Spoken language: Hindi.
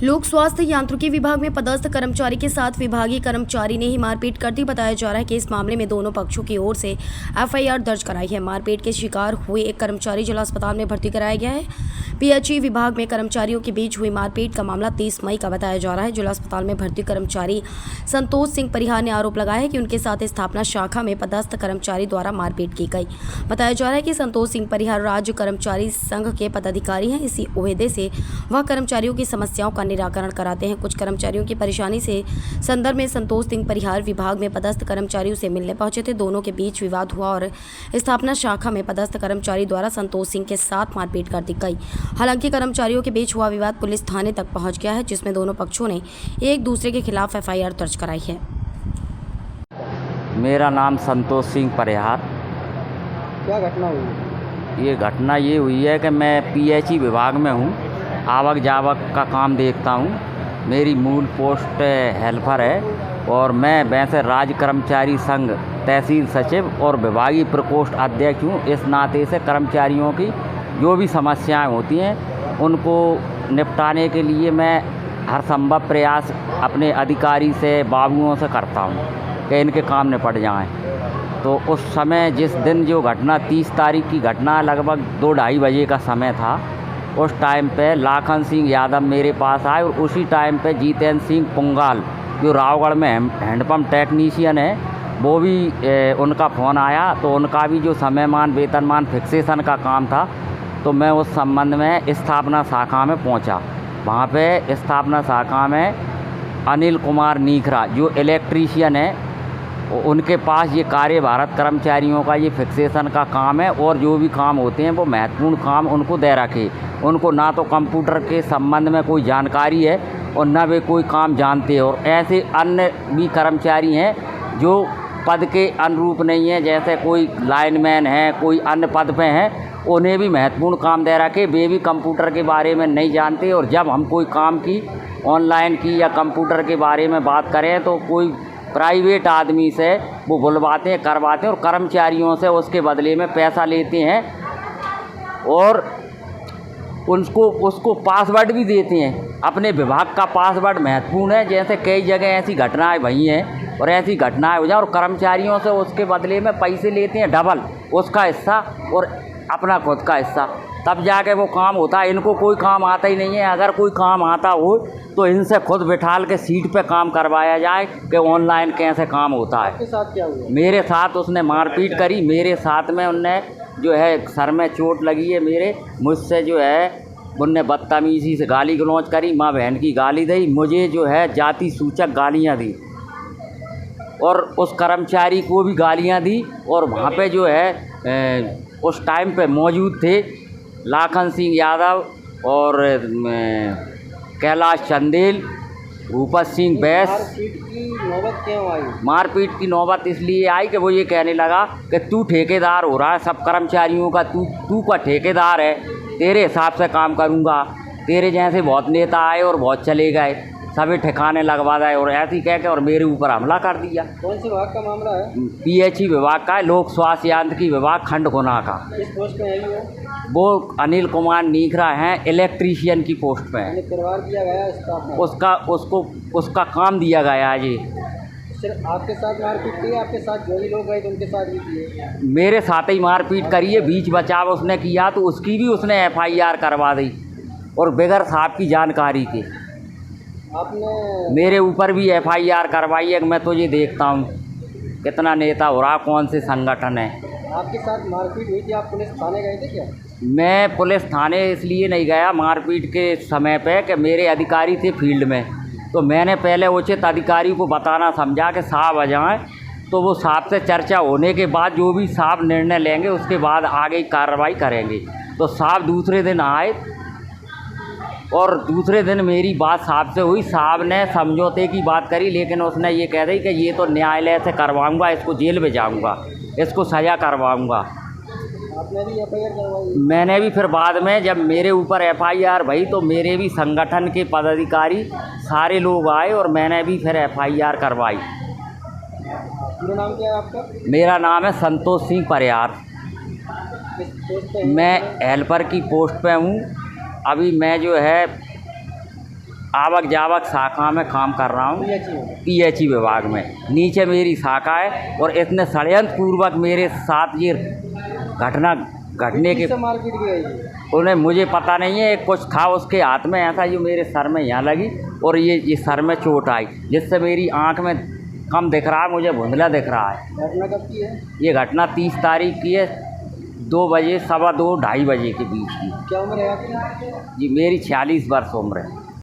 लोक स्वास्थ्य यांत्रिकी विभाग में पदस्थ कर्मचारी के साथ विभागीय कर्मचारी ने ही मारपीट कर दी। बताया जा रहा है कि इस मामले में दोनों पक्षों की ओर से एफआईआर दर्ज कराई है। मारपीट के शिकार हुए एक कर्मचारी जिला अस्पताल में भर्ती कराया गया है। पीएचई विभाग में कर्मचारियों के बीच हुई मारपीट का मामला 30 मई का बताया जा रहा है। जिला अस्पताल में भर्ती कर्मचारी संतोष सिंह परिहार ने आरोप लगाया है कि उनके साथ स्थापना शाखा में पदस्थ कर्मचारी द्वारा मारपीट की गई। बताया जा रहा है कि संतोष सिंह परिहार राज्य कर्मचारी संघ के पदाधिकारी हैं। इसी ओहदे से वह कर्मचारियों की समस्याओं का निराकरण कराते हैं। कुछ कर्मचारियों की परेशानी से संदर्भ में संतोष सिंह परिहार विभाग में पदस्थ कर्मचारियों से मिलने पहुंचे थे। दोनों के बीच विवाद हुआ और स्थापना शाखा में पदस्थ कर्मचारी द्वारा संतोष सिंह के साथ मारपीट कर दी गई। हालांकि कर्मचारियों के बीच हुआ विवाद पुलिस थाने तक पहुंच गया है, जिसमें दोनों पक्षों ने एक दूसरे के खिलाफ एफआईआर दर्ज कराई है। मेरा नाम संतोष सिंह परिहार। क्या घटना हुई? ये घटना ये हुई है कि मैं पीएचई विभाग में हूँ, आवक जावक का काम देखता हूँ। मेरी मूल पोस्ट हेल्पर है और मैं वैसे राज्य कर्मचारी संघ तहसील सचिव और विभागीय प्रकोष्ठ अध्यक्ष हूँ। इस नाते से कर्मचारियों की जो भी समस्याएं होती हैं उनको निपटाने के लिए मैं हर संभव प्रयास अपने अधिकारी से बाबुओं से करता हूँ कि इनके काम निपट जाएं। तो उस समय जिस दिन जो घटना 30 तारीख की घटना लगभग 2-2:30 बजे का समय था, उस टाइम पे लाखन सिंह यादव मेरे पास आए और उसी टाइम पे जितेंद्र सिंह पुंगाल जो रावगढ़ में हैंडपम्प टेक्नीशियन है, वो भी उनका फ़ोन आया। तो उनका भी जो समयमान वेतनमान फिक्सेशन का काम था, तो मैं उस संबंध में स्थापना शाखा में पहुंचा। वहाँ पे स्थापना शाखा में अनिल कुमार नीखरा जो इलेक्ट्रीशियन है, उनके पास ये कार्यभारत कर्मचारियों का ये फिक्सेशन का काम है और जो भी काम होते हैं वो महत्वपूर्ण काम उनको दे रखे। उनको ना तो कंप्यूटर के संबंध में कोई जानकारी है और ना वे कोई काम जानते हैं। और ऐसे अन्य भी कर्मचारी हैं जो पद के अनुरूप नहीं है, जैसे कोई लाइनमैन है, कोई अन्य पद पे हैं, उन्हें भी महत्वपूर्ण काम दे रखे। वे भी कंप्यूटर के बारे में नहीं जानते और जब हम कोई काम की ऑनलाइन की या कंप्यूटर के बारे में बात करें तो कोई प्राइवेट आदमी से वो बुलवाते हैं, करवाते हैं और कर्मचारियों से उसके बदले में पैसा लेते हैं और उसको पासवर्ड भी देते हैं। अपने विभाग का पासवर्ड महत्वपूर्ण है। जैसे कई जगह ऐसी घटनाएं भई हैं और ऐसी घटनाएं हो जाए और कर्मचारियों से उसके बदले में पैसे लेते हैं डबल, उसका हिस्सा और अपना खुद का हिस्सा, तब जाके वो काम होता है। इनको कोई काम आता ही नहीं है। अगर कोई काम आता हो तो इनसे खुद बिठाल के सीट पे काम करवाया जाए कि ऑनलाइन कैसे काम होता है। आपके साथ क्या हुआ? मेरे साथ उसने मारपीट करी। मेरे साथ में उनने जो है सर में चोट लगी है मेरे, मुझसे जो है उनने बदतमीज़ी से गाली गलौज करी, माँ बहन की गाली दी, मुझे जो है जाति सूचक गालियाँ दी और उस कर्मचारी को भी गालियाँ दी। और वहाँ पे जो है उस टाइम पे मौजूद थे लाखन सिंह यादव और कैलाश चंदेल, भूपत सिंह बैस। मारपीट की नौबत क्यों आई? मारपीट की नौबत इसलिए आई कि वो ये कहने लगा कि तू ठेकेदार हो रहा है सब कर्मचारियों का, तू का ठेकेदार है, तेरे हिसाब से काम करूँगा। तेरे जैसे बहुत नेता आए और बहुत चले गए, सभी ठिकाने लगवा दिए और ऐसे ही कह के और मेरे ऊपर हमला कर दिया। कौन से विभाग का मामला है? पीएचई विभाग का है, लोक स्वास्थ्य यांत्रिकी विभाग खंड गुना का। किस पोस्ट पे है वो? वो अनिल कुमार नीखरा हैं, इलेक्ट्रीशियन की पोस्ट पे हैं। परिवार दिया गया स्थापना? उसका काम दिया गया है जी। सिर्फ आपके साथ मारपीट की? आपके साथ जो भी लोग गए थे उनके साथ भी किए? मेरे साथ ही मारपीट करी है, बीच बचाव उसने किया तो उसकी भी उसने एफआईआर करवा दी और बगैर साहब की जानकारी के आपने मेरे ऊपर भी एफआईआर करवाई है। मैं तुझे देखता हूँ कितना नेता हो रहा, कौन से संगठन है। आपके साथ मारपीट हुई थी, आप पुलिस थाने गए थे क्या? मैं पुलिस थाने इसलिए नहीं गया मारपीट के समय पे कि मेरे अधिकारी थे फील्ड में, तो मैंने पहले उचित अधिकारी को बताना समझा कि साहब आ जाएँ, तो वो साहब से चर्चा होने के बाद जो भी साहब निर्णय लेंगे उसके बाद आगे कार्रवाई करेंगे। तो साहब दूसरे दिन आए और दूसरे दिन मेरी बात साहब से हुई। साहब ने समझौते की बात करी, लेकिन उसने ये कह दी कि ये तो न्यायालय से करवाऊंगा, इसको जेल में जाऊंगा, इसको सज़ा करवाऊंगा। आपने भी एफआईआर करवाई? मैंने भी फिर बाद में जब मेरे ऊपर एफआईआर भई तो मेरे भी संगठन के पदाधिकारी सारे लोग आए और मैंने भी फिर एफआईआर करवाई। पूरा नाम क्या है आपका? मेरा नाम है संतोष सिंह परिहार। किस पोस्ट पे है? मैं हेल्पर की पोस्ट पे हूँ। अभी मैं जो है आवक जावक शाखा में काम कर रहा हूँ, PHE में। PHE विभाग में। नीचे मेरी शाखा है और इतने षड्यंत्र पूर्वक मेरे साथ ये घटना घटने के किससे मारपीट की गई है? उन्हें मुझे पता नहीं है, कुछ था उसके हाथ में ऐसा जो मेरे सर में यहाँ लगी और ये सर में चोट आई, जिससे मेरी आंख में कम दिख रहा है, मुझे धुंधला दिख रहा है। घटना कब की है? ये घटना 30 तारीख की है, 2 बजे, 2:15, 2:30 बजे के बीच की। क्या उम्र है आपकी? जी मेरी 46 वर्ष उम्र है।